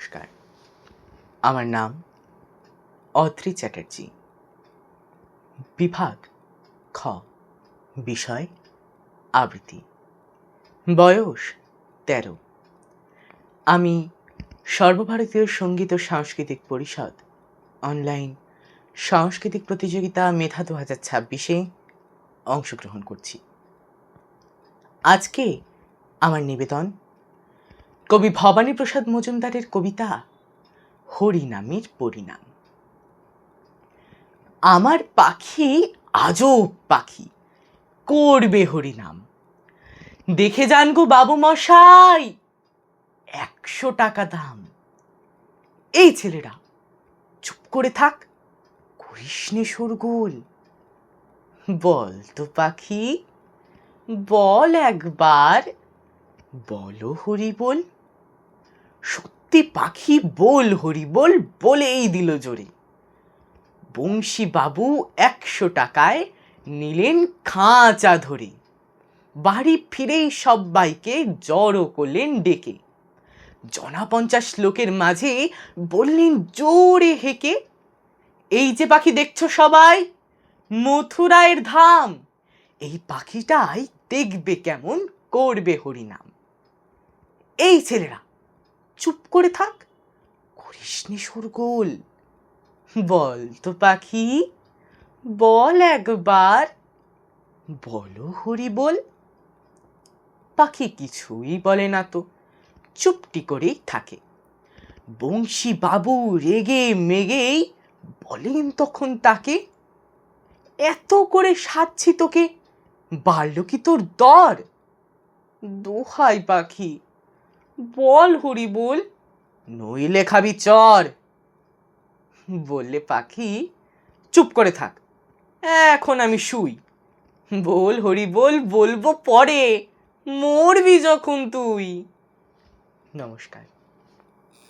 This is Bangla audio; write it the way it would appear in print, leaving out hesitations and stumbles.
নমস্কার, আমার নাম অত্রি চ্যাটার্জি। বিভাগ খ, বিষয় আবৃত্তি, বয়স 13। আমি সর্বভারতীয় সঙ্গীত ও সাংস্কৃতিক পরিষদ অনলাইন সাংস্কৃতিক প্রতিযোগিতা মেধা 2026-এ অংশগ্রহণ করছি। আজকে আমার নিবেদন কবি ভবানীপ্রসাদ মজুমদারের কবিতা হরিনামের পরিণাম। আমার পাখি আজব পাখি, করবে হরিনাম। দেখে যান গো বাবু মশাই, 100 টাকা দাম। এই ছেলেরা চুপ করে থাক, করিস নে শোরগোল। বল তো পাখি, বল একবার, বলো হরি বল। সত্যি পাখি বল হরি বল, বলেই দিল জোরে। বংশী বাবু 100 টাকায় নিলেন খাঁচা ধরে। বাড়ি ফিরেই সব্বাইকে জড়ো করলেন ডেকে। 50 লোকের মাঝে বললেন জোরে হেঁকে, এই যে পাখি দেখছো সবাই, মথুরায়ের ধাম। এই পাখিটাই দেখবে কেমন করবে হরিনাম। এই ছেলেরা চুপ করে থাক, করিস নে শোরগোল। বল তো পাখি, বল একবার, বলো হরি বল। পাখি কিছুই বলে না তো, চুপটি করেই থাকে। বংশী বাবু রেগে মেগেই বলেন তখন তাকে, এত করে সাধছি তোকে, বাড়ল কি তোর দর? দোহাই পাখি, বল হরি বল, নইলে খাবি চর। বললে পাখি, চুপ করে থাক, এখন আমি শুই। বল হরি বল, বলবো পরে, মরবি যখন তুই। নমস্কার।